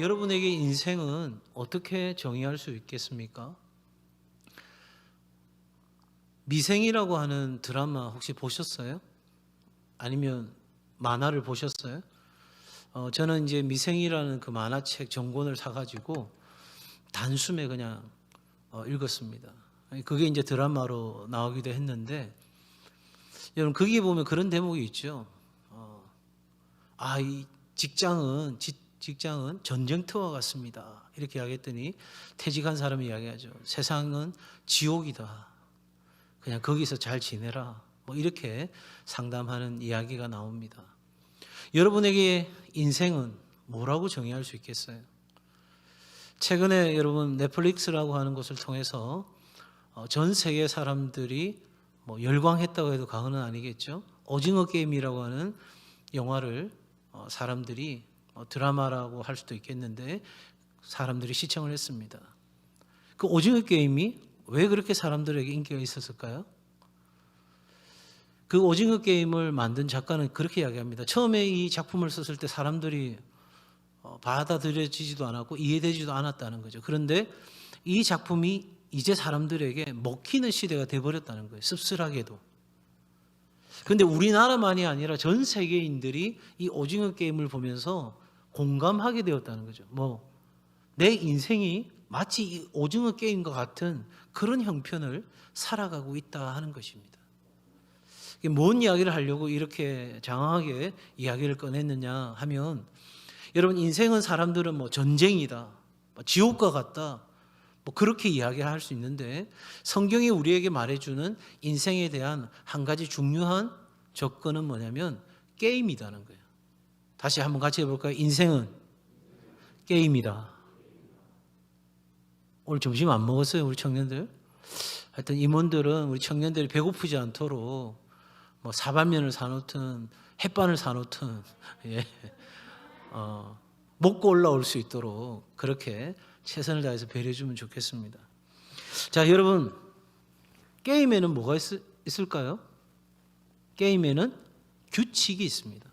여러분에게 인생은 어떻게 정의할 수 있겠습니까? 미생이라고 하는 드라마 혹시 보셨어요? 아니면 만화를 보셨어요? 저는 이제 미생이라는 그 만화책 전권을 사가지고 단숨에 그냥 읽었습니다. 그게 이제 드라마로 나오기도 했는데, 여러분 거기에 보면 그런 대목이 있죠. 이 직장은 전쟁터와 같습니다. 이렇게 이야기했더니 퇴직한 사람이 이야기하죠. 세상은 지옥이다. 그냥 거기서 잘 지내라. 뭐 이렇게 상담하는 이야기가 나옵니다. 여러분에게 인생은 뭐라고 정의할 수 있겠어요? 최근에 여러분 넷플릭스라고 하는 것을 통해서 전 세계 사람들이 뭐 열광했다고 해도 과언은 아니겠죠. 오징어 게임이라고 하는 영화를 사람들이 드라마라고 할 수도 있겠는데 사람들이 시청을 했습니다. 그 오징어 게임이 왜 그렇게 사람들에게 인기가 있었을까요? 그 오징어 게임을 만든 작가는 그렇게 이야기합니다. 처음에 이 작품을 썼을 때 사람들이 받아들여지지도 않았고 이해되지도 않았다는 거죠. 그런데 이 작품이 이제 사람들에게 먹히는 시대가 돼버렸다는 거예요. 씁쓸하게도. 그런데 우리나라만이 아니라 전 세계인들이 이 오징어 게임을 보면서 공감하게 되었다는 거죠. 내 인생이 마치 이 오징어 게임과 같은 그런 형편을 살아가고 있다 하는 것입니다. 뭔 이야기를 하려고 이렇게 장황하게 이야기를 꺼냈느냐 하면, 여러분 인생은 사람들은 전쟁이다, 지옥과 같다, 그렇게 이야기할 수 있는데, 성경이 우리에게 말해주는 인생에 대한 한 가지 중요한 접근은 뭐냐면 게임이라는 거예요. 다시 한번 같이 해볼까요? 인생은 게임이다. 오늘 점심 안 먹었어요, 우리 청년들? 하여튼 임원들은 우리 청년들이 배고프지 않도록 사발면을 사놓든 햇반을 사놓든 먹고 올라올 수 있도록 그렇게 최선을 다해서 배려해주면 좋겠습니다. 자, 여러분, 게임에는 뭐가 있을까요? 게임에는 규칙이 있습니다.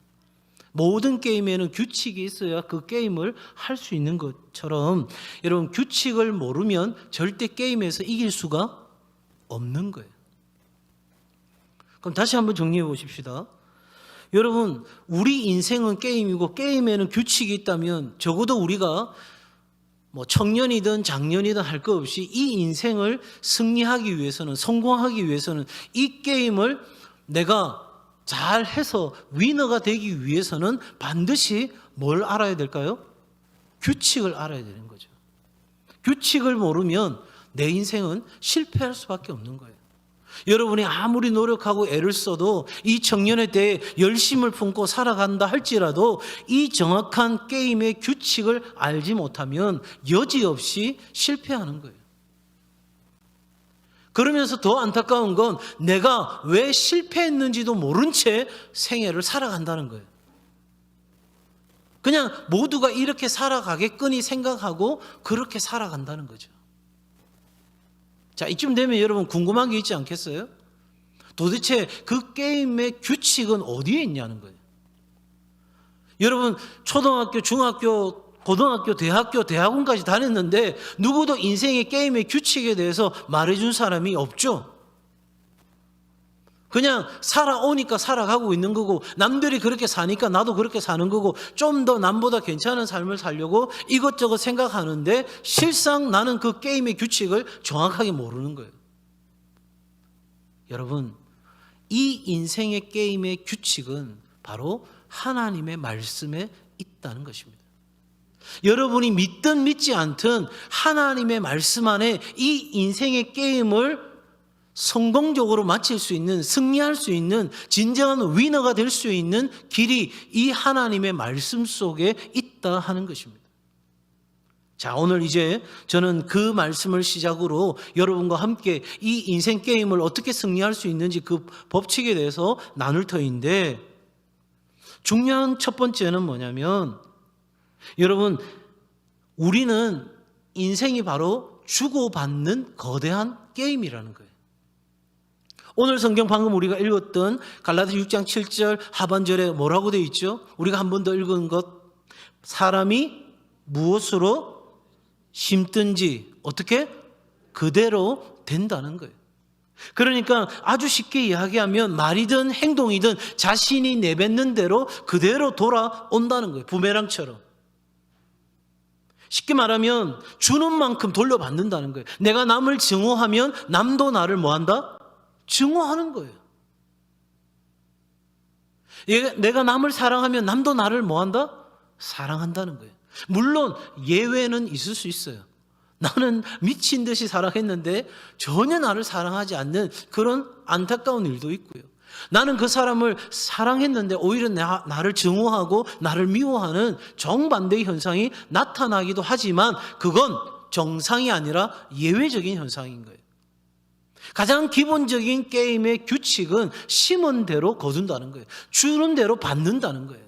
모든 게임에는 규칙이 있어야 그 게임을 할 수 있는 것처럼, 여러분 규칙을 모르면 절대 게임에서 이길 수가 없는 거예요. 그럼 다시 한번 정리해 보십시다. 여러분, 우리 인생은 게임이고 게임에는 규칙이 있다면 적어도 우리가 청년이든 장년이든 할 것 없이 이 인생을 승리하기 위해서는, 성공하기 위해서는, 이 게임을 내가 잘해서 위너가 되기 위해서는 반드시 뭘 알아야 될까요? 규칙을 알아야 되는 거죠. 규칙을 모르면 내 인생은 실패할 수밖에 없는 거예요. 여러분이 아무리 노력하고 애를 써도 이 청년에 대해 열심을 품고 살아간다 할지라도 이 정확한 게임의 규칙을 알지 못하면 여지없이 실패하는 거예요. 그러면서 더 안타까운 건 내가 왜 실패했는지도 모른 채 생애를 살아간다는 거예요. 그냥 모두가 이렇게 살아가겠거니 생각하고 그렇게 살아간다는 거죠. 자, 이쯤 되면 여러분 궁금한 게 있지 않겠어요? 도대체 그 게임의 규칙은 어디에 있냐는 거예요. 여러분 초등학교, 중학교, 고등학교, 대학교, 대학원까지 다녔는데 누구도 인생의 게임의 규칙에 대해서 말해준 사람이 없죠. 그냥 살아오니까 살아가고 있는 거고, 남들이 그렇게 사니까 나도 그렇게 사는 거고, 좀 더 남보다 괜찮은 삶을 살려고 이것저것 생각하는데 실상 나는 그 게임의 규칙을 정확하게 모르는 거예요. 여러분, 이 인생의 게임의 규칙은 바로 하나님의 말씀에 있다는 것입니다. 여러분이 믿든 믿지 않든 하나님의 말씀 안에 이 인생의 게임을 성공적으로 마칠 수 있는, 승리할 수 있는, 진정한 위너가 될 수 있는 길이 이 하나님의 말씀 속에 있다 하는 것입니다. 자, 오늘 이제 저는 그 말씀을 시작으로 여러분과 함께 이 인생 게임을 어떻게 승리할 수 있는지 그 법칙에 대해서 나눌 터인데, 중요한 첫 번째는 뭐냐면, 여러분, 우리는 인생이 바로 주고받는 거대한 게임이라는 거예요. 오늘 성경 방금 우리가 읽었던 갈라디아 6장 7절 하반절에 뭐라고 되어 있죠? 우리가 한 번 더 읽은 것, 사람이 무엇으로 심든지 어떻게? 그대로 된다는 거예요. 그러니까 아주 쉽게 이야기하면 말이든 행동이든 자신이 내뱉는 대로 그대로 돌아온다는 거예요. 부메랑처럼. 쉽게 말하면 주는 만큼 돌려받는다는 거예요. 내가 남을 증오하면 남도 나를 뭐한다? 증오하는 거예요. 내가 남을 사랑하면 남도 나를 뭐한다? 사랑한다는 거예요. 물론 예외는 있을 수 있어요. 나는 미친 듯이 사랑했는데 전혀 나를 사랑하지 않는 그런 안타까운 일도 있고요. 나는 그 사람을 사랑했는데 오히려 나를 증오하고 나를 미워하는 정반대의 현상이 나타나기도 하지만 그건 정상이 아니라 예외적인 현상인 거예요. 가장 기본적인 게임의 규칙은 심은 대로 거둔다는 거예요. 주는 대로 받는다는 거예요.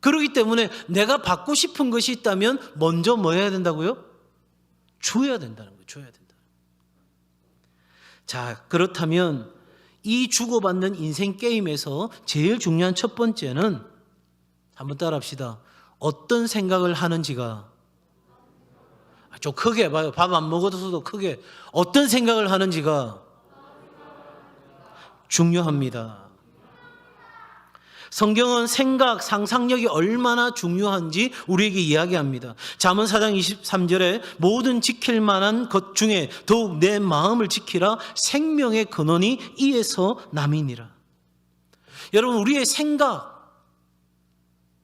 그렇기 때문에 내가 받고 싶은 것이 있다면 먼저 뭐 해야 된다고요? 줘야 된다는 거예요. 줘야 된다. 자, 그렇다면 이 주고받는 인생 게임에서 제일 중요한 첫 번째는 한번 따라합시다. 어떤 생각을 하는지가 좀 크게 봐요. 밥 안 먹어서도 크게 어떤 생각을 하는지가 중요합니다. 성경은 생각, 상상력이 얼마나 중요한지 우리에게 이야기합니다. 잠언 4장 23절에 모든 지킬 만한 것 중에 더욱 내 마음을 지키라 생명의 근원이 이에서 남이니라. 여러분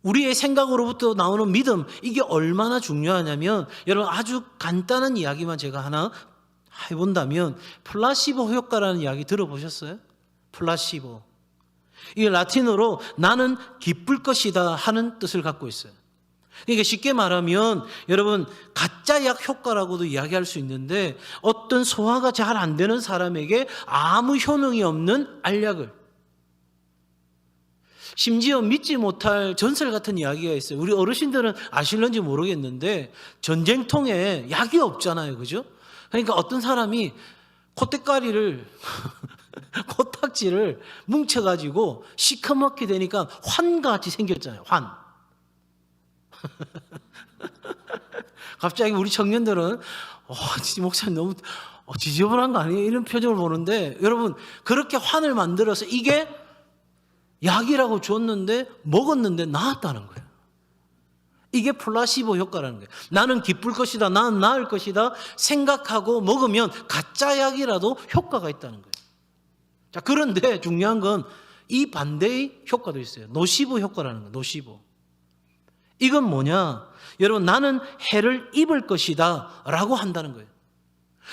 우리의 생각으로부터 나오는 믿음 이게 얼마나 중요하냐면 여러분 아주 간단한 이야기만 제가 하나 해본다면 플라시보 효과라는 이야기 들어보셨어요? 플라시보. 이 라틴어로 나는 기쁠 것이다 하는 뜻을 갖고 있어요. 그러니까 쉽게 말하면 여러분 가짜 약 효과라고도 이야기할 수 있는데 어떤 소화가 잘 안 되는 사람에게 아무 효능이 없는 알약을 심지어 믿지 못할 전설 같은 이야기가 있어요. 우리 어르신들은 아실런지 모르겠는데 전쟁통에 약이 없잖아요. 그죠? 그러니까 어떤 사람이 콧대가리를 코딱지를 뭉쳐가지고 시커멓게 되니까 환같이 생겼잖아요. 환. 갑자기 우리 청년들은 진짜 목사님 너무 지저분한 거 아니에요? 이런 표정을 보는데 여러분 그렇게 환을 만들어서 이게 약이라고 줬는데 먹었는데 나았다는 거예요. 이게 플라시보 효과라는 거예요. 나는 기쁠 것이다. 나는 나을 것이다. 생각하고 먹으면 가짜 약이라도 효과가 있다는 거예요. 자, 그런데 중요한 건 이 반대의 효과도 있어요. 노시보 효과라는 거예요. 노시보. 이건 뭐냐? 여러분 나는 해를 입을 것이다 라고 한다는 거예요.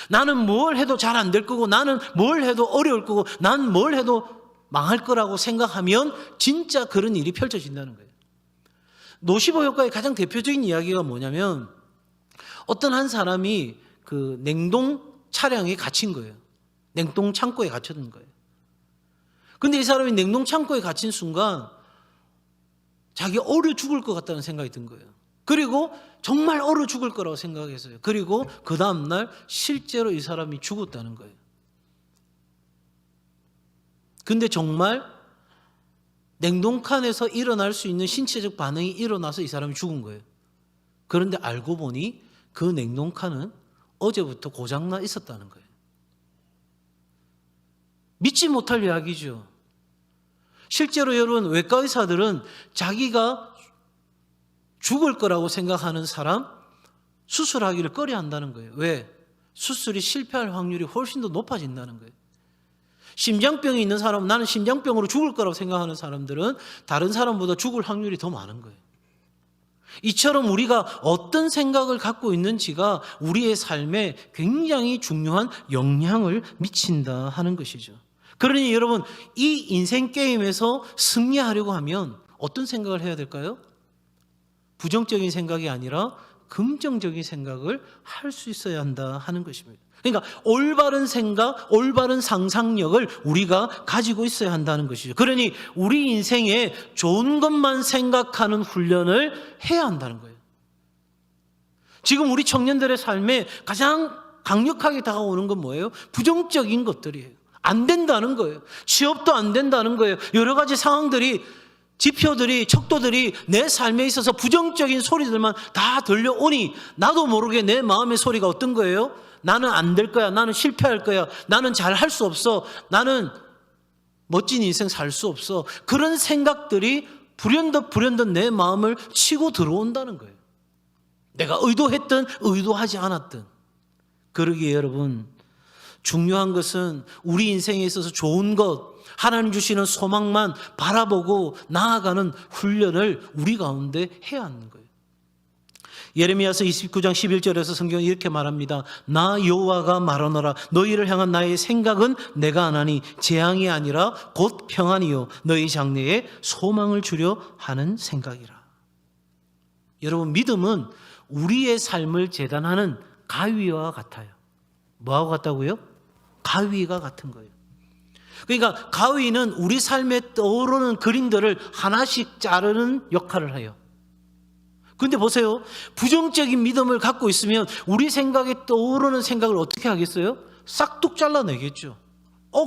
나는 뭘 해도 잘 안 될 거고 나는 뭘 해도 어려울 거고 나는 뭘 해도 망할 거라고 생각하면 진짜 그런 일이 펼쳐진다는 거예요. 노시보 효과의 가장 대표적인 이야기가 뭐냐면 어떤 한 사람이 그 냉동 차량에 갇힌 거예요. 냉동 창고에 갇혔던 거예요. 근데 이 사람이 냉동 창고에 갇힌 순간 자기 얼어 죽을 것 같다는 생각이 든 거예요. 그리고 정말 얼어 죽을 거라고 생각했어요. 그리고 그 다음날 실제로 이 사람이 죽었다는 거예요. 근데 정말 냉동칸에서 일어날 수 있는 신체적 반응이 일어나서 이 사람이 죽은 거예요. 그런데 알고 보니 그 냉동칸은 어제부터 고장나 있었다는 거예요. 믿지 못할 이야기죠. 실제로 여러분 외과 의사들은 자기가 죽을 거라고 생각하는 사람 수술하기를 꺼려 한다는 거예요. 왜? 수술이 실패할 확률이 훨씬 더 높아진다는 거예요. 심장병이 있는 사람은 나는 심장병으로 죽을 거라고 생각하는 사람들은 다른 사람보다 죽을 확률이 더 많은 거예요. 이처럼 우리가 어떤 생각을 갖고 있는지가 우리의 삶에 굉장히 중요한 영향을 미친다 하는 것이죠. 그러니 여러분 이 인생 게임에서 승리하려고 하면 어떤 생각을 해야 될까요? 부정적인 생각이 아니라 긍정적인 생각을 할 수 있어야 한다 하는 것입니다. 그러니까 올바른 생각, 올바른 상상력을 우리가 가지고 있어야 한다는 것이죠. 그러니 우리 인생에 좋은 것만 생각하는 훈련을 해야 한다는 거예요. 지금 우리 청년들의 삶에 가장 강력하게 다가오는 건 뭐예요? 부정적인 것들이에요. 안 된다는 거예요. 취업도 안 된다는 거예요. 여러 가지 상황들이 지표들이, 척도들이 내 삶에 있어서 부정적인 소리들만 다 들려오니 나도 모르게 내 마음의 소리가 어떤 거예요? 나는 안 될 거야. 나는 실패할 거야. 나는 잘 할 수 없어. 나는 멋진 인생 살 수 없어. 그런 생각들이 불현듯 내 마음을 치고 들어온다는 거예요. 내가 의도했든 의도하지 않았든. 그러기에 여러분, 중요한 것은 우리 인생에 있어서 좋은 것, 하나님 주시는 소망만 바라보고 나아가는 훈련을 우리 가운데 해야 하는 거예요. 예레미야서 29장 11절에서 성경은 이렇게 말합니다. 나 여호와가 말하노라. 너희를 향한 나의 생각은 내가 아나니 재앙이 아니라 곧 평안이요 너희 장래에 소망을 주려 하는 생각이라. 여러분, 믿음은 우리의 삶을 재단하는 가위와 같아요. 뭐하고 같다고요? 가위가 같은 거예요. 그러니까 가위는 우리 삶에 떠오르는 그림들을 하나씩 자르는 역할을 해요. 그런데 보세요. 부정적인 믿음을 갖고 있으면 우리 생각에 떠오르는 생각을 어떻게 하겠어요? 싹둑 잘라내겠죠.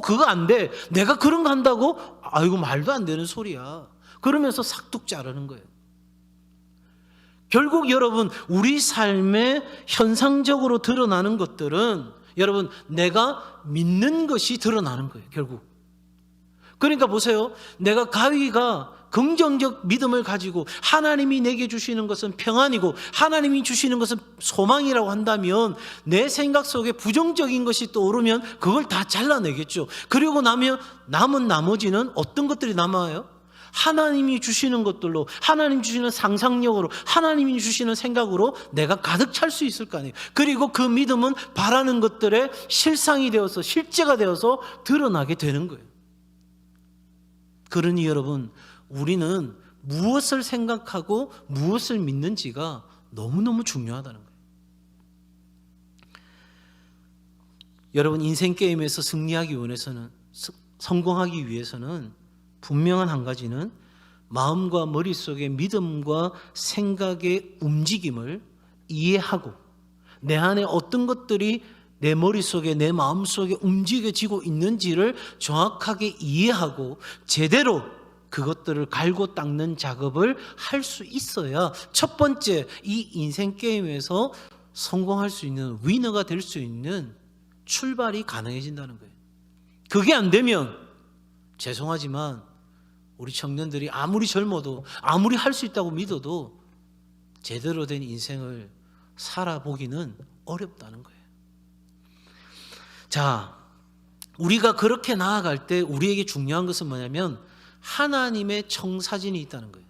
그거 안 돼. 내가 그런 거 한다고? 아이고, 말도 안 되는 소리야. 그러면서 싹둑 자르는 거예요. 결국 여러분, 우리 삶에 현상적으로 드러나는 것들은 여러분, 내가 믿는 것이 드러나는 거예요, 결국. 그러니까 보세요. 내가 가위가 긍정적 믿음을 가지고 하나님이 내게 주시는 것은 평안이고 하나님이 주시는 것은 소망이라고 한다면 내 생각 속에 부정적인 것이 떠오르면 그걸 다 잘라내겠죠. 그리고 나면 남은 나머지는 어떤 것들이 남아요? 하나님이 주시는 것들로, 하나님 주시는 상상력으로, 하나님이 주시는 생각으로 내가 가득 찰 수 있을 거 아니에요. 그리고 그 믿음은 바라는 것들의 실상이 되어서, 실제가 되어서 드러나게 되는 거예요. 그러니 여러분, 우리는 무엇을 생각하고 무엇을 믿는지가 너무너무 중요하다는 거예요. 여러분, 인생 게임에서 승리하기 위해서는, 성공하기 위해서는 분명한 한 가지는 마음과 머릿속의 믿음과 생각의 움직임을 이해하고 내 안에 어떤 것들이 내 머릿속에, 내 마음속에 움직여지고 있는지를 정확하게 이해하고 제대로 그것들을 갈고 닦는 작업을 할 수 있어야 첫 번째 이 인생 게임에서 성공할 수 있는, 위너가 될 수 있는 출발이 가능해진다는 거예요. 그게 안 되면 죄송하지만 우리 청년들이 아무리 젊어도, 아무리 할 수 있다고 믿어도 제대로 된 인생을 살아보기는 어렵다는 거예요. 자, 우리가 그렇게 나아갈 때 우리에게 중요한 것은 뭐냐면 하나님의 청사진이 있다는 거예요.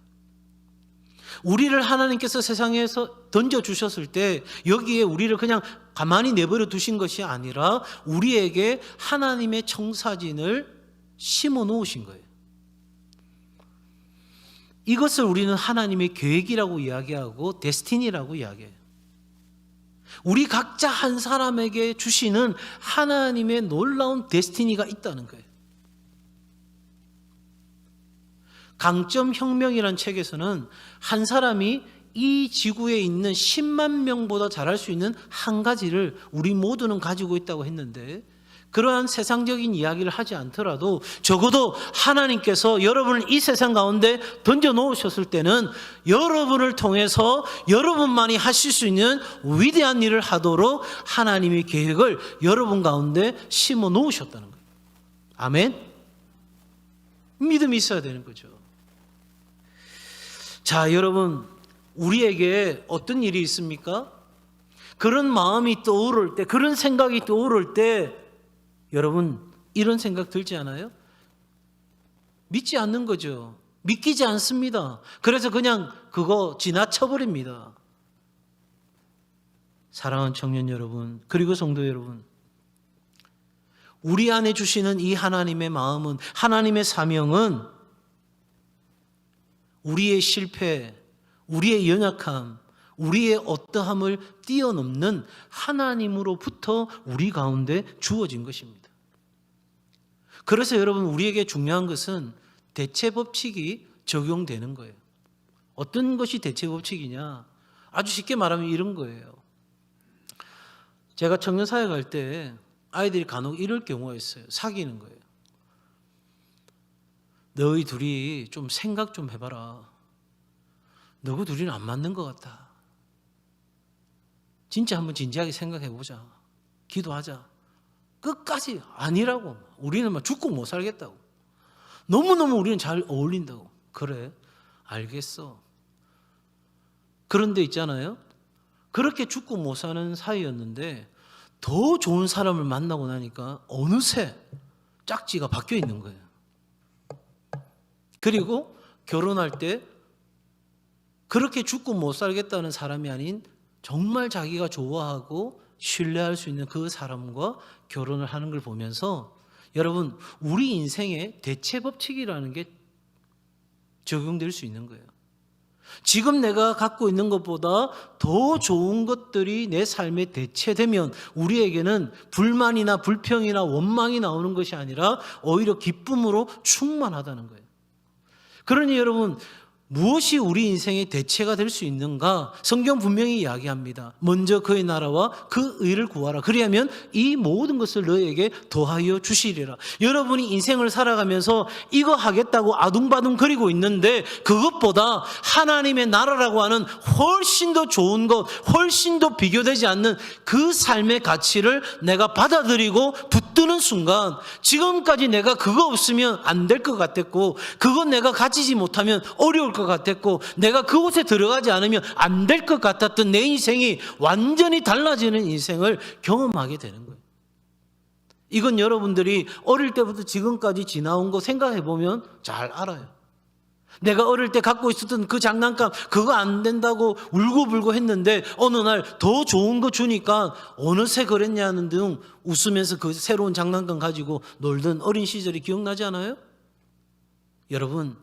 우리를 하나님께서 세상에서 던져주셨을 때 여기에 우리를 그냥 가만히 내버려 두신 것이 아니라 우리에게 하나님의 청사진을 심어 놓으신 거예요. 이것을 우리는 하나님의 계획이라고 이야기하고 데스티니라고 이야기해요. 우리 각자 한 사람에게 주시는 하나님의 놀라운 데스티니가 있다는 거예요. 강점 혁명이라는 책에서는 한 사람이 이 지구에 있는 10만 명보다 잘할 수 있는 한 가지를 우리 모두는 가지고 있다고 했는데, 그러한 세상적인 이야기를 하지 않더라도 적어도 하나님께서 여러분을 이 세상 가운데 던져 놓으셨을 때는 여러분을 통해서 여러분만이 하실 수 있는 위대한 일을 하도록 하나님의 계획을 여러분 가운데 심어 놓으셨다는 거예요. 아멘? 믿음이 있어야 되는 거죠. 자, 여러분, 우리에게 어떤 일이 있습니까? 그런 마음이 떠오를 때, 그런 생각이 떠오를 때 여러분, 이런 생각 들지 않아요? 믿지 않는 거죠. 믿기지 않습니다. 그래서 그냥 그거 지나쳐버립니다. 사랑하는 청년 여러분, 그리고 성도 여러분, 우리 안에 주시는 이 하나님의 마음은, 하나님의 사명은 우리의 실패, 우리의 연약함, 우리의 어떠함을 뛰어넘는 하나님으로부터 우리 가운데 주어진 것입니다. 그래서 여러분, 우리에게 중요한 것은 대체 법칙이 적용되는 거예요. 어떤 것이 대체 법칙이냐? 아주 쉽게 말하면 이런 거예요. 제가 청년사회 갈 때 아이들이 간혹 이럴 경우가 있어요. 사귀는 거예요. 너희 둘이 좀 생각 좀 해봐라. 너희 둘이는 안 맞는 것 같다. 진짜 한번 진지하게 생각해보자. 기도하자. 끝까지 아니라고. 우리는 막 죽고 못 살겠다고. 너무너무 우리는 잘 어울린다고. 그래, 알겠어. 그런데 있잖아요, 그렇게 죽고 못 사는 사이였는데 더 좋은 사람을 만나고 나니까 어느새 짝지가 바뀌어 있는 거예요. 그리고 결혼할 때 그렇게 죽고 못 살겠다는 사람이 아닌 정말 자기가 좋아하고 신뢰할 수 있는 그 사람과 결혼을 하는 걸 보면서 여러분, 우리 인생에 대체 법칙이라는 게 적용될 수 있는 거예요. 지금 내가 갖고 있는 것보다 더 좋은 것들이 내 삶에 대체되면 우리에게는 불만이나 불평이나 원망이 나오는 것이 아니라 오히려 기쁨으로 충만하다는 거예요. 그러니 여러분, 무엇이 우리 인생의 대체가 될 수 있는가? 성경 분명히 이야기합니다. 먼저 그의 나라와 그 의를 구하라. 그리하면 이 모든 것을 너희에게 더하여 주시리라. 여러분이 인생을 살아가면서 이거 하겠다고 아둥바둥 거리고 있는데 그것보다 하나님의 나라라고 하는 훨씬 더 좋은 것, 훨씬 더 비교되지 않는 그 삶의 가치를 내가 받아들이고 붙드는 순간, 지금까지 내가 그거 없으면 안 될 것 같았고, 그건 내가 가지지 못하면 어려울 것 같았고, 내가 그곳에 들어가지 않으면 안 될 것 같았던 내 인생이 완전히 달라지는 인생을 경험하게 되는 거예요. 이건 여러분들이 어릴 때부터 지금까지 지나온 거 생각해 보면 잘 알아요. 내가 어릴 때 갖고 있었던 그 장난감, 그거 안 된다고 울고불고 했는데 어느 날 더 좋은 거 주니까 어느새 그랬냐는 등 웃으면서 그 새로운 장난감 가지고 놀던 어린 시절이 기억나지 않아요? 여러분,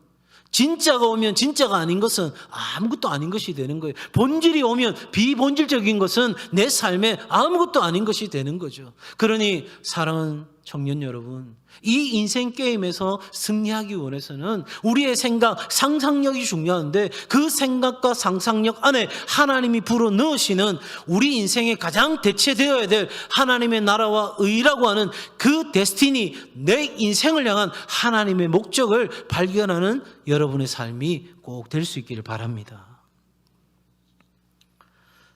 진짜가 오면 진짜가 아닌 것은 아무것도 아닌 것이 되는 거예요. 본질이 오면 비본질적인 것은 내 삶에 아무것도 아닌 것이 되는 거죠. 그러니 사랑하는 청년 여러분, 이 인생 게임에서 승리하기 원해서는 우리의 생각, 상상력이 중요한데 그 생각과 상상력 안에 하나님이 불어 넣으시는 우리 인생에 가장 대체되어야 될 하나님의 나라와 의라고 하는 그 데스티니, 내 인생을 향한 하나님의 목적을 발견하는 여러분의 삶이 꼭 될 수 있기를 바랍니다.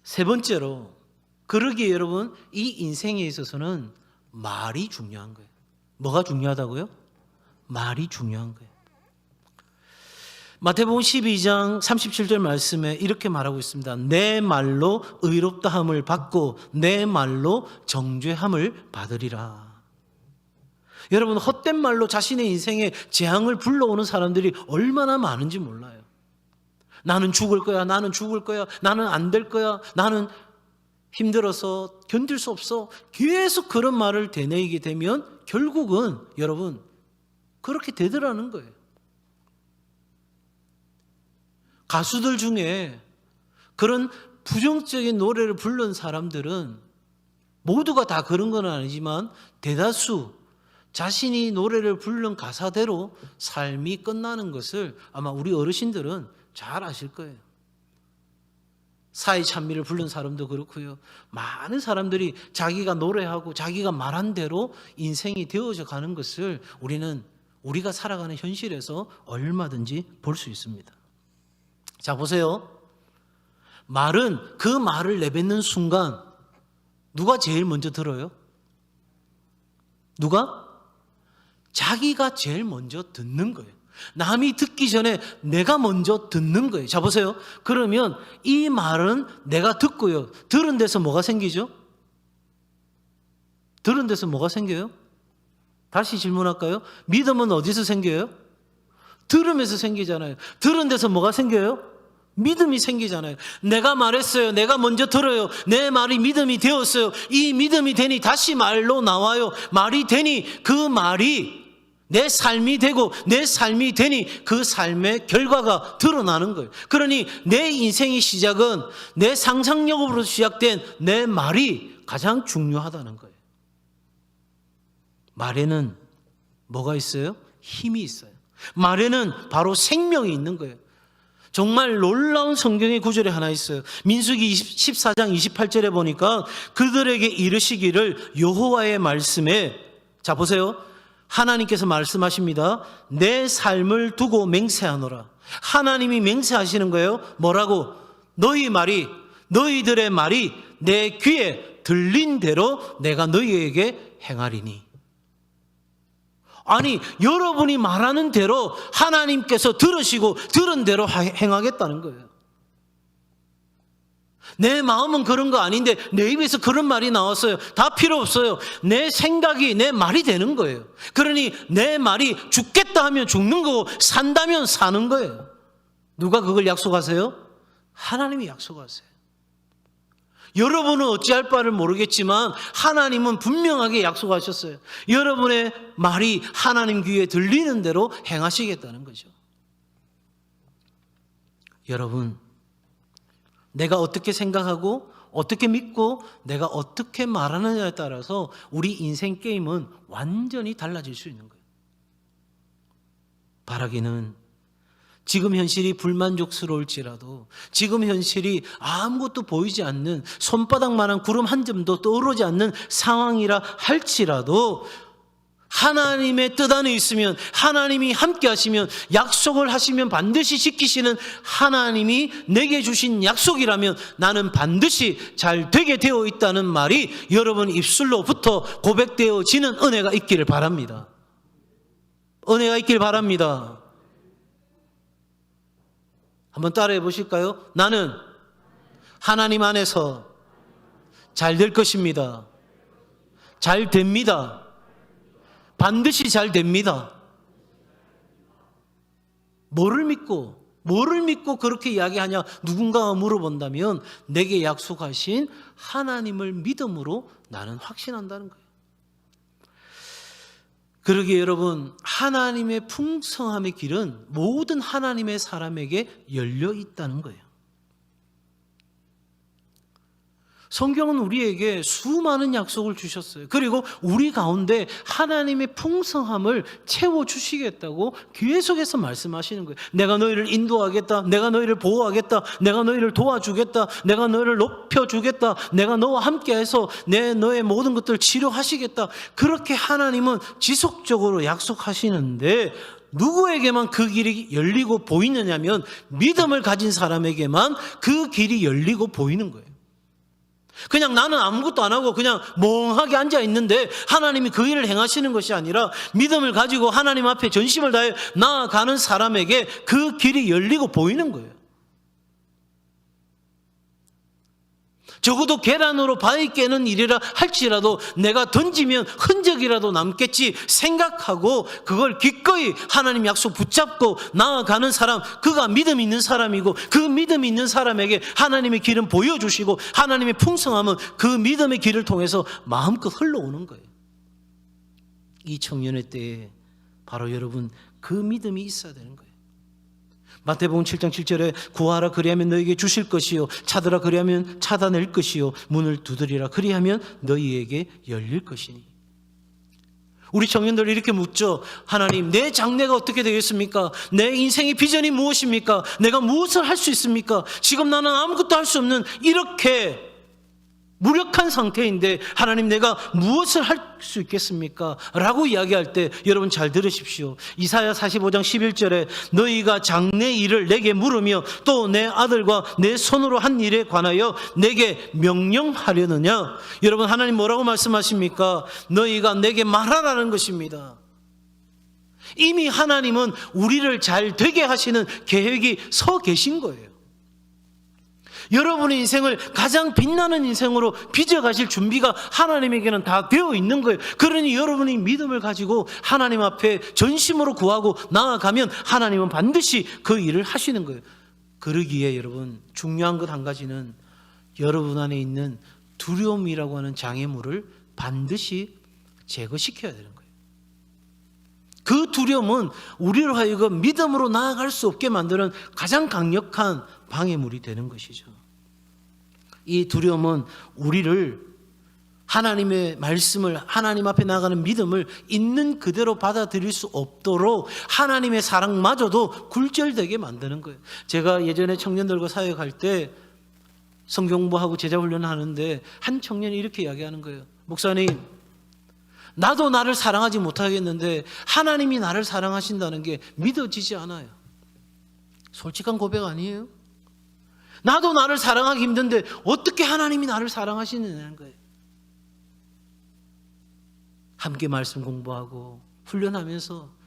세 번째로, 그러기에 여러분, 이 인생에 있어서는 말이 중요한 거예요. 뭐가 중요하다고요? 말이 중요한 거예요. 마태복음 12장 37절 말씀에 이렇게 말하고 있습니다. 내 말로 의롭다함을 받고 내 말로 정죄함을 받으리라. 여러분, 헛된 말로 자신의 인생에 재앙을 불러오는 사람들이 얼마나 많은지 몰라요. 나는 죽을 거야, 나는 죽을 거야, 나는 안 될 거야, 나는 힘들어서 견딜 수 없어. 계속 그런 말을 되뇌이게 되면 결국은 여러분 그렇게 되더라는 거예요. 가수들 중에 그런 부정적인 노래를 부른 사람들은 모두가 다 그런 건 아니지만 대다수 자신이 노래를 부른 가사대로 삶이 끝나는 것을 아마 우리 어르신들은 잘 아실 거예요. 사이 찬미를 부른 사람도 그렇고요. 많은 사람들이 자기가 노래하고 자기가 말한 대로 인생이 되어져 가는 것을 우리가 살아가는 현실에서 얼마든지 볼 수 있습니다. 자, 보세요. 말은 그 말을 내뱉는 순간 누가 제일 먼저 들어요? 누가? 자기가 제일 먼저 듣는 거예요. 남이 듣기 전에 내가 먼저 듣는 거예요. 자, 보세요. 그러면 이 말은 내가 듣고요. 들은 데서 뭐가 생기죠? 들은 데서 뭐가 생겨요? 다시 질문할까요? 믿음은 어디서 생겨요? 들으면서 생기잖아요. 들은 데서 뭐가 생겨요? 믿음이 생기잖아요. 내가 말했어요. 내가 먼저 들어요. 내 말이 믿음이 되었어요. 이 믿음이 되니 다시 말로 나와요. 말이 되니 그 말이 내 삶이 되고 내 삶이 되니 그 삶의 결과가 드러나는 거예요. 그러니 내 인생의 시작은 내 상상력으로 시작된 내 말이 가장 중요하다는 거예요. 말에는 뭐가 있어요? 힘이 있어요. 말에는 바로 생명이 있는 거예요. 정말 놀라운 성경의 구절이 하나 있어요. 민수기 14장 28절에 보니까 그들에게 이르시기를 여호와의 말씀에, 자 보세요, 하나님께서 말씀하십니다. 내 삶을 두고 맹세하노라. 하나님이 맹세하시는 거예요. 뭐라고? 너희들의 말이 내 귀에 들린 대로 내가 너희에게 행하리니. 아니, 여러분이 말하는 대로 하나님께서 들으시고 들은 대로 행하겠다는 거예요. 내 마음은 그런 거 아닌데 내 입에서 그런 말이 나왔어요. 다 필요 없어요. 내 생각이 내 말이 되는 거예요. 그러니 내 말이 죽겠다 하면 죽는 거고 산다면 사는 거예요. 누가 그걸 약속하세요? 하나님이 약속하세요. 여러분은 어찌할 바를 모르겠지만 하나님은 분명하게 약속하셨어요. 여러분의 말이 하나님 귀에 들리는 대로 행하시겠다는 거죠. 여러분, 내가 어떻게 생각하고 어떻게 믿고 내가 어떻게 말하느냐에 따라서 우리 인생 게임은 완전히 달라질 수 있는 거예요. 바라기는 지금 현실이 불만족스러울지라도, 지금 현실이 아무것도 보이지 않는 손바닥만한 구름 한 점도 떠오르지 않는 상황이라 할지라도 하나님의 뜻 안에 있으면, 하나님이 함께 하시면, 약속을 하시면 반드시 지키시는 하나님이 내게 주신 약속이라면 나는 반드시 잘 되게 되어 있다는 말이 여러분 입술로부터 고백되어지는 은혜가 있기를 바랍니다. 은혜가 있길 바랍니다. 한번 따라해 보실까요? 나는 하나님 안에서 잘 될 것입니다. 잘 됩니다. 반드시 잘 됩니다. 뭐를 믿고 그렇게 이야기하냐? 누군가가 물어본다면 내게 약속하신 하나님을 믿음으로 나는 확신한다는 거예요. 그러기에 여러분, 하나님의 풍성함의 길은 모든 하나님의 사람에게 열려 있다는 거예요. 성경은 우리에게 수많은 약속을 주셨어요. 그리고 우리 가운데 하나님의 풍성함을 채워주시겠다고 계속해서 말씀하시는 거예요. 내가 너희를 인도하겠다. 내가 너희를 보호하겠다. 내가 너희를 도와주겠다. 내가 너희를 높여주겠다. 내가 너와 함께해서 너의 모든 것들을 치료하시겠다. 그렇게 하나님은 지속적으로 약속하시는데 누구에게만 그 길이 열리고 보이느냐면 믿음을 가진 사람에게만 그 길이 열리고 보이는 거예요. 그냥 나는 아무것도 안 하고 그냥 멍하게 앉아 있는데 하나님이 그 일을 행하시는 것이 아니라 믿음을 가지고 하나님 앞에 전심을 다해 나아가는 사람에게 그 길이 열리고 보이는 거예요. 적어도 계란으로 바위 깨는 일이라 할지라도 내가 던지면 흔적이라도 남겠지 생각하고 그걸 기꺼이 하나님 약속 붙잡고 나아가는 사람, 그가 믿음 있는 사람이고 그 믿음 있는 사람에게 하나님의 길은 보여주시고 하나님의 풍성함은 그 믿음의 길을 통해서 마음껏 흘러오는 거예요. 이 청년의 때에 바로 여러분 그 믿음이 있어야 되는 거예요. 마태복음 7장 7절에 구하라 그리하면 너희에게 주실 것이요 찾으라 그리하면 찾아낼 것이요 문을 두드리라 그리하면 너희에게 열릴 것이니. 우리 청년들 이렇게 묻죠. 하나님, 내 장래가 어떻게 되겠습니까? 내 인생의 비전이 무엇입니까? 내가 무엇을 할 수 있습니까? 지금 나는 아무것도 할 수 없는 이렇게 무력한 상태인데 하나님 내가 무엇을 할 수 있겠습니까? 라고 이야기할 때 여러분 잘 들으십시오. 이사야 45장 11절에 너희가 장래 일을 내게 물으며 또 내 아들과 내 손으로 한 일에 관하여 내게 명령하려느냐? 여러분 하나님 뭐라고 말씀하십니까? 너희가 내게 말하라는 것입니다. 이미 하나님은 우리를 잘 되게 하시는 계획이 서 계신 거예요. 여러분의 인생을 가장 빛나는 인생으로 빚어가실 준비가 하나님에게는 다 되어 있는 거예요. 그러니 여러분이 믿음을 가지고 하나님 앞에 전심으로 구하고 나아가면 하나님은 반드시 그 일을 하시는 거예요. 그러기에 여러분 중요한 것 한 가지는 여러분 안에 있는 두려움이라고 하는 장애물을 반드시 제거시켜야 되는 거예요. 그 두려움은 우리로 하여금 믿음으로 나아갈 수 없게 만드는 가장 강력한 방해물이 되는 것이죠. 이 두려움은 우리를 하나님의 말씀을, 하나님 앞에 나가는 믿음을 있는 그대로 받아들일 수 없도록 하나님의 사랑마저도 굴절되게 만드는 거예요. 제가 예전에 청년들과 사역할 때 성경 공부하고 제자 훈련을 하는데 한 청년이 이렇게 이야기하는 거예요. 목사님, 나도 나를 사랑하지 못하겠는데 하나님이 나를 사랑하신다는 게 믿어지지 않아요. 솔직한 고백 아니에요? 나도 나를 사랑하기 힘든데 어떻게 하나님이 나를 사랑하시느냐는 거예요. 함께 말씀 공부하고 훈련하면서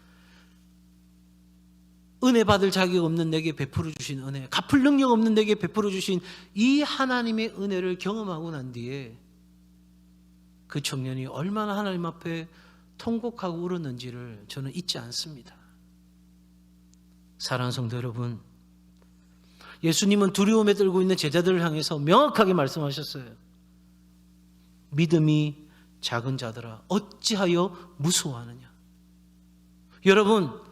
은혜 받을 자격 없는 내게 베풀어 주신 은혜, 갚을 능력 없는 내게 베풀어 주신 이 하나님의 은혜를 경험하고 난 뒤에 그 청년이 얼마나 하나님 앞에 통곡하고 울었는지를 저는 잊지 않습니다. 사랑하는 성도 여러분, 예수님은 두려움에 떨고 있는 제자들을 향해서 명확하게 말씀하셨어요. 믿음이 작은 자들아 어찌하여 무서워하느냐. 여러분,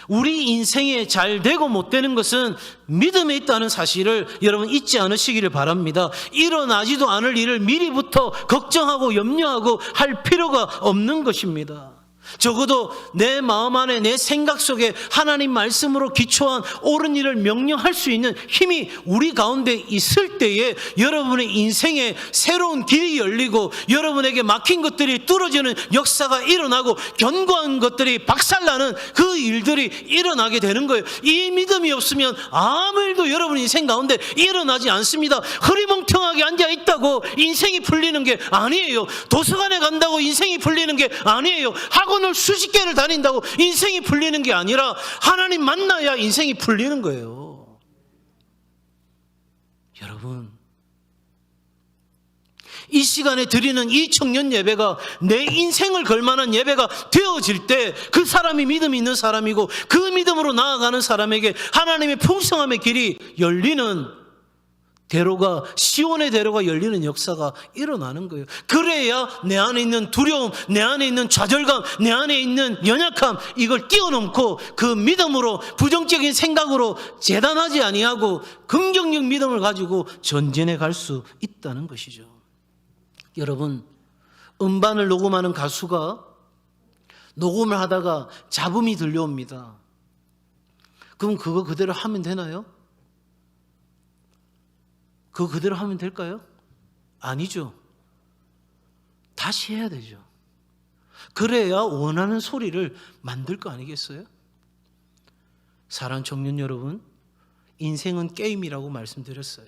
우리 인생에 잘 되고 못 되는 것은 믿음에 있다는 사실을 여러분 잊지 않으시기를 바랍니다. 일어나지도 않을 일을 미리부터 걱정하고 염려하고 할 필요가 없는 것입니다. 적어도 내 마음 안에 내 생각 속에 하나님 말씀으로 기초한 옳은 일을 명령할 수 있는 힘이 우리 가운데 있을 때에 여러분의 인생에 새로운 길이 열리고 여러분에게 막힌 것들이 뚫어지는 역사가 일어나고 견고한 것들이 박살나는 그 일들이 일어나게 되는 거예요. 이 믿음이 없으면 아무 일도 여러분 인생 가운데 일어나지 않습니다. 흐리멍텅하게 앉아있다고 인생이 풀리는 게 아니에요. 도서관에 간다고 인생이 풀리는 게 아니에요. 학원을 수십 개를 다닌다고 인생이 풀리는 게 아니라 하나님 만나야 인생이 풀리는 거예요. 여러분, 이 시간에 드리는 이 청년 예배가 내 인생을 걸만한 예배가 되어질 때 그 사람이 믿음이 있는 사람이고 그 믿음으로 나아가는 사람에게 하나님의 풍성함의 길이 열리는 대로가, 시온의 대로가 열리는 역사가 일어나는 거예요. 그래야 내 안에 있는 두려움, 내 안에 있는 좌절감, 내 안에 있는 연약함, 이걸 뛰어넘고 그 믿음으로, 부정적인 생각으로 재단하지 아니하고 긍정적 믿음을 가지고 전진해 갈 수 있다는 것이죠. 여러분, 음반을 녹음하는 가수가 녹음을 하다가 잡음이 들려옵니다. 그럼 그거 그대로 하면 되나요? 그거 그대로 하면 될까요? 아니죠. 다시 해야 되죠. 그래야 원하는 소리를 만들 거 아니겠어요? 사랑하는 청년 여러분, 인생은 게임이라고 말씀드렸어요.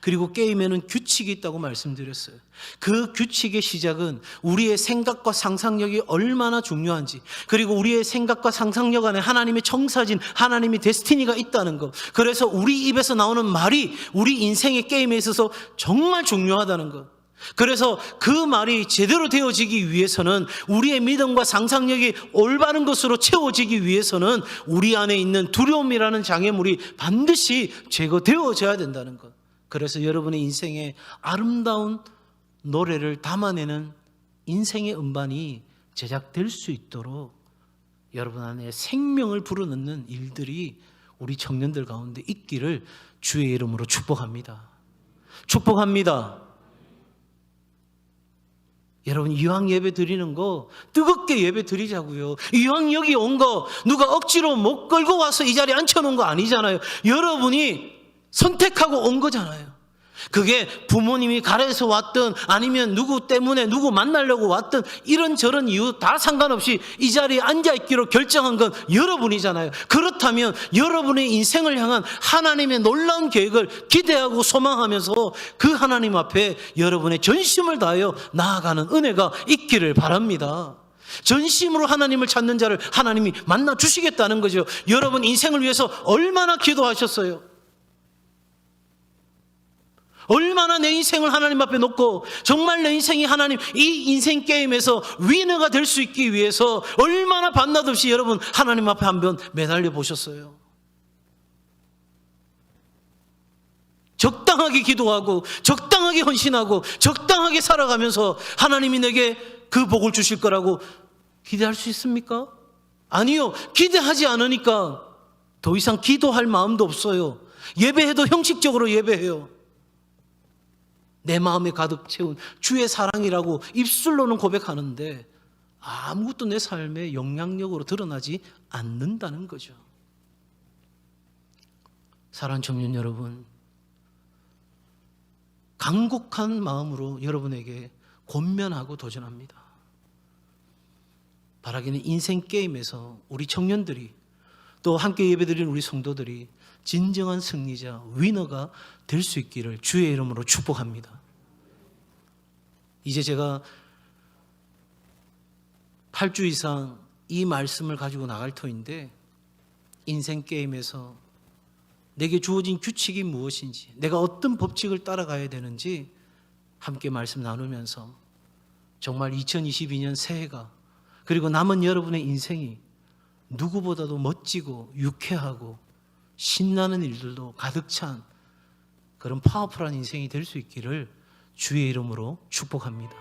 그리고 게임에는 규칙이 있다고 말씀드렸어요. 그 규칙의 시작은 우리의 생각과 상상력이 얼마나 중요한지, 그리고 우리의 생각과 상상력 안에 하나님의 청사진, 하나님의 데스티니가 있다는 것, 그래서 우리 입에서 나오는 말이 우리 인생의 게임에 있어서 정말 중요하다는 것, 그래서 그 말이 제대로 되어지기 위해서는, 우리의 믿음과 상상력이 올바른 것으로 채워지기 위해서는 우리 안에 있는 두려움이라는 장애물이 반드시 제거되어져야 된다는 것. 그래서 여러분의 인생에 아름다운 노래를 담아내는 인생의 음반이 제작될 수 있도록 여러분 안에 생명을 불어넣는 일들이 우리 청년들 가운데 있기를 주의 이름으로 축복합니다. 축복합니다. 여러분, 이왕 예배 드리는 거 뜨겁게 예배 드리자고요. 이왕 여기 온 거 누가 억지로 못 끌고 와서 이 자리에 앉혀놓은 거 아니잖아요. 여러분이 선택하고 온 거잖아요. 그게 부모님이 가래서 왔든 아니면 누구 때문에 누구 만나려고 왔든 이런저런 이유 다 상관없이 이 자리에 앉아있기로 결정한 건 여러분이잖아요. 그렇다면 여러분의 인생을 향한 하나님의 놀라운 계획을 기대하고 소망하면서 그 하나님 앞에 여러분의 전심을 다하여 나아가는 은혜가 있기를 바랍니다. 전심으로 하나님을 찾는 자를 하나님이 만나 주시겠다는 거죠. 여러분 인생을 위해서 얼마나 기도하셨어요? 얼마나 내 인생을 하나님 앞에 놓고 정말 내 인생이 하나님, 이 인생 게임에서 위너가 될 수 있기 위해서 얼마나 밤낮 없이 여러분 하나님 앞에 한번 매달려 보셨어요. 적당하게 기도하고 적당하게 헌신하고 적당하게 살아가면서 하나님이 내게 그 복을 주실 거라고 기대할 수 있습니까? 아니요. 기대하지 않으니까 더 이상 기도할 마음도 없어요. 예배해도 형식적으로 예배해요. 내 마음에 가득 채운 주의 사랑이라고 입술로는 고백하는데 아무것도 내 삶의 영향력으로 드러나지 않는다는 거죠. 사랑하는 청년 여러분, 간곡한 마음으로 여러분에게 권면하고 도전합니다. 바라기는 인생 게임에서 우리 청년들이 또 함께 예배드리는 우리 성도들이 진정한 승리자, 위너가 될 수 있기를 주의 이름으로 축복합니다. 이제 제가 8주 이상 이 말씀을 가지고 나갈 터인데 인생 게임에서 내게 주어진 규칙이 무엇인지, 내가 어떤 법칙을 따라가야 되는지 함께 말씀 나누면서 정말 2022년 새해가 그리고 남은 여러분의 인생이 누구보다도 멋지고 유쾌하고 신나는 일들도 가득 찬 그런 파워풀한 인생이 될 수 있기를 주의 이름으로 축복합니다.